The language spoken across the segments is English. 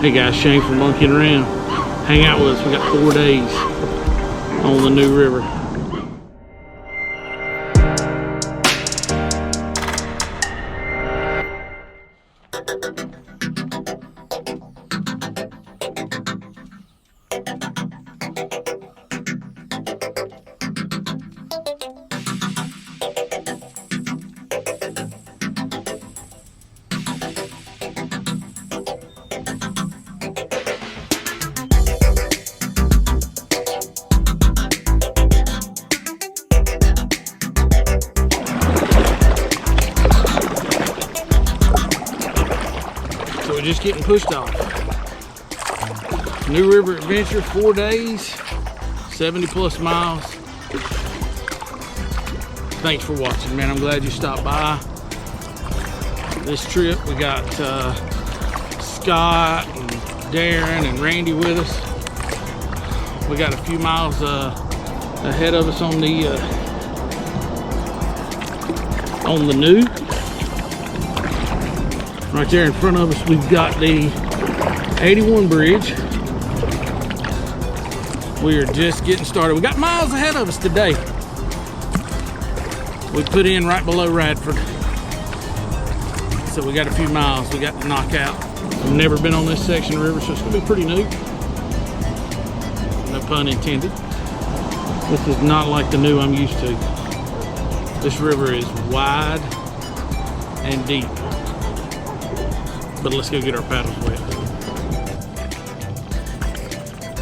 Hey guys, Shane from Monkeying Around. Hang out with us. We got 4 days on the new river. So we're just getting pushed off. New River Adventure, 4 days, 70 plus miles. Thanks for watching, man. I'm glad you stopped by. This trip, we got Scott and Darren and Randy with us. We got a few miles ahead of us on the new. Right there in front of us, we've got the 81 bridge. We are just getting started. We got miles ahead of us today. We put in right below Radford. So we got a few miles we got to knock out. I've never been on this section of the river, so it's gonna be pretty new. No pun intended. This is not like the new I'm used to. This river is wide and deep. But let's go get our paddles wet.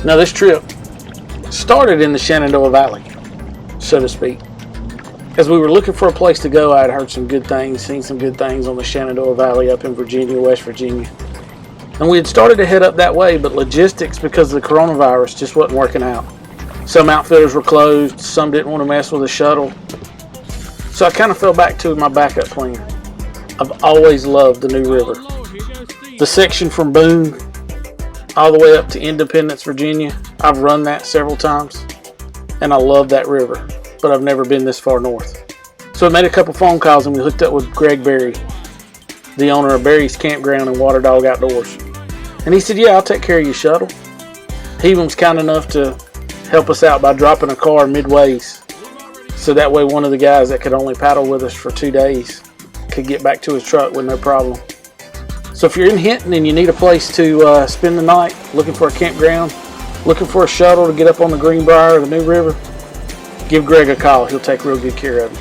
Now this trip started in the Shenandoah Valley, so to speak. As we were looking for a place to go, I had heard some good things, seen some good things on the Shenandoah Valley up in Virginia, West Virginia. And we had started to head up that way, but logistics because of the coronavirus just wasn't working out. Some outfitters were closed, some didn't want to mess with the shuttle. So I kind of fell back to my backup plan. I've always loved the New River. The section from Boone all the way up to Independence, Virginia, I've run that several times and I love that river, but I've never been this far north. So I made a couple phone calls and we hooked up with Greg Berry, the owner of Berry's Campground and Water Dog Outdoors. And he said, yeah, I'll take care of your shuttle. He was kind enough to help us out by dropping a car midways. So that way one of the guys that could only paddle with us for 2 days could get back to his truck with no problem. So if you're in Hinton and you need a place to spend the night, looking for a campground, looking for a shuttle to get up on the Greenbrier or the New River, give Greg a call. He'll take real good care of you.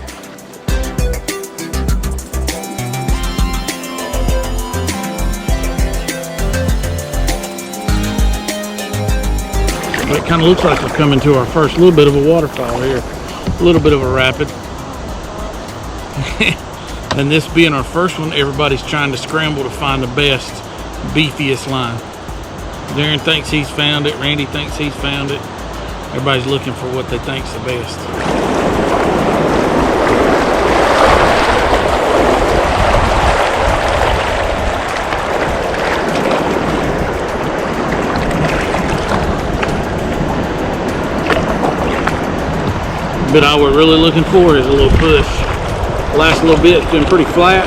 It kind of looks like we're coming to our first little bit of a waterfall here, a little bit of a rapid. And this being our first one, everybody's trying to scramble to find the best, beefiest line. Darren thinks he's found it. Randy thinks he's found it. Everybody's looking for what they think's the best. But all we're really looking for is a little push. Last little bit's been pretty flat,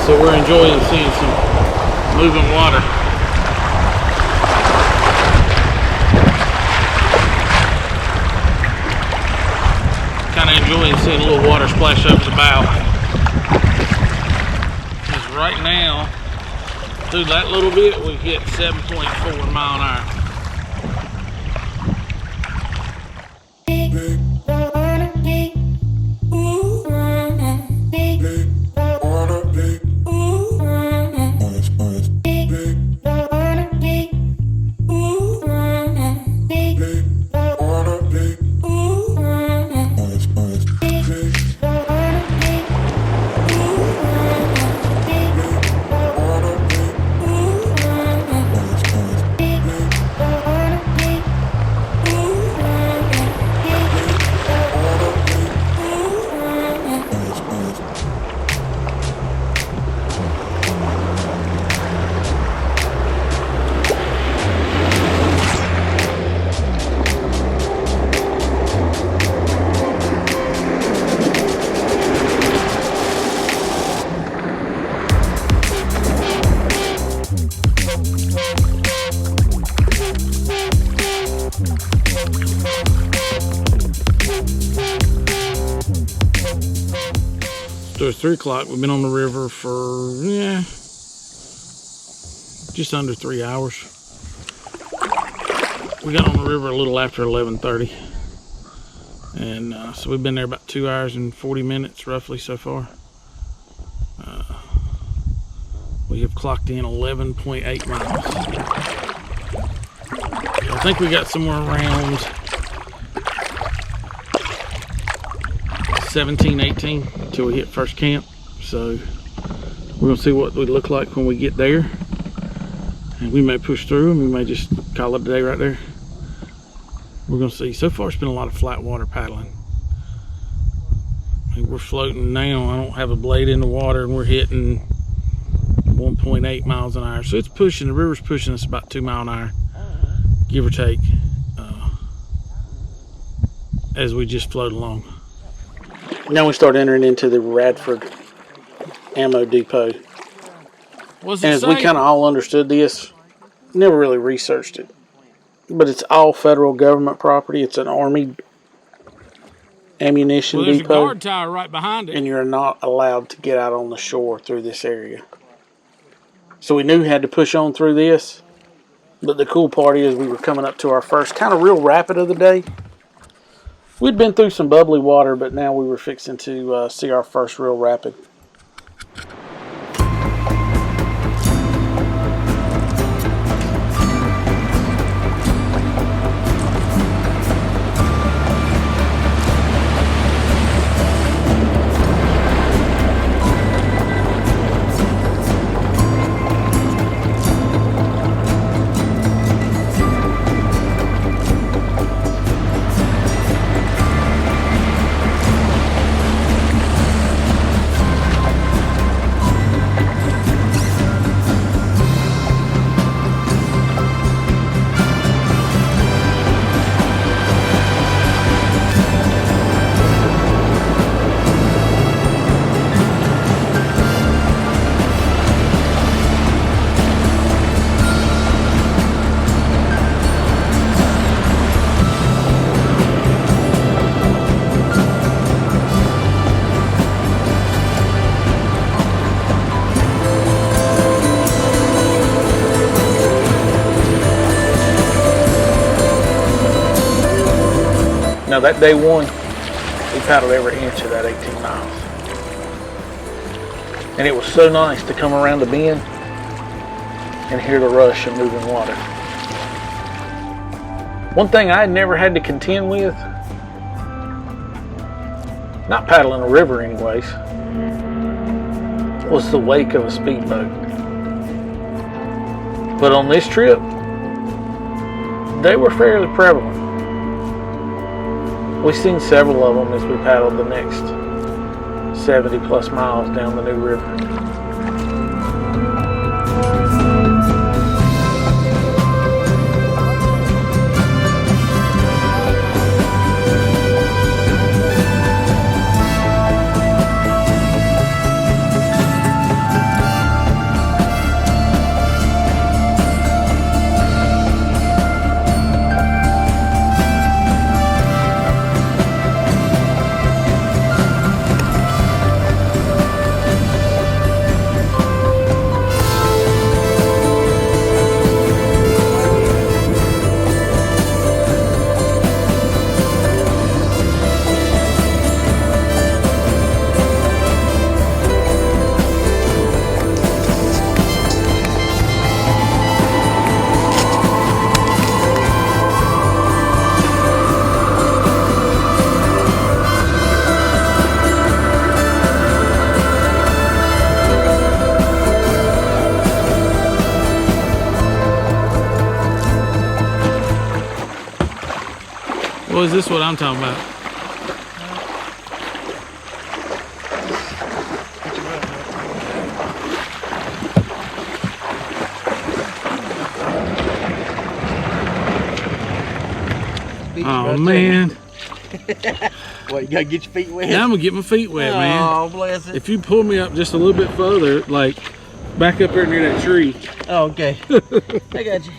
so we're enjoying seeing some moving water. Kind of enjoying seeing a little water splash up the bow. Because right now, through that little bit, we hit 7.4 mile an hour. 3 o'clock. We've been on the river for, yeah, just under 3 hours. We got on the river a little after 11:30. And so we've been there about 2 hours and 40 minutes roughly so far. We have clocked in 11.8 miles. I think we got somewhere around 17, 18 until we hit first camp. So we're gonna see what we look like when we get there. And we may push through and we may just call it a day right there. We're gonna see. So far it's been a lot of flat water paddling. I mean, we're floating now. I don't have a blade in the water and we're hitting 1.8 miles an hour. So it's pushing, the river's pushing us about 2 miles an hour, give or take, as we just float along. Now we start entering into the Radford ammo depot. And as we kind of all understood this, never really researched it, but it's all federal government property. It's an Army ammunition depot. There's a guard tower right behind it. And you're not allowed to get out on the shore through this area. So we knew we had to push on through this. But the cool part is we were coming up to our first kind of real rapid of the day. We'd been through some bubbly water, but now we were fixing to see our first real rapid. Now that day one, we paddled every inch of that 18 miles. And it was so nice to come around the bend and hear the rush of moving water. One thing I had never had to contend with, not paddling a river anyways, was the wake of a speedboat. But on this trip, they were fairly prevalent. We've seen several of them as we paddled the next 70 plus miles down the new river. Well, is this what I'm talking about? Oh, man. What, you gotta get your feet wet? Yeah, I'm gonna get my feet wet, man. Oh, bless it. If you pull me up just a little bit further, like back up there near that tree. Oh, okay. I got you.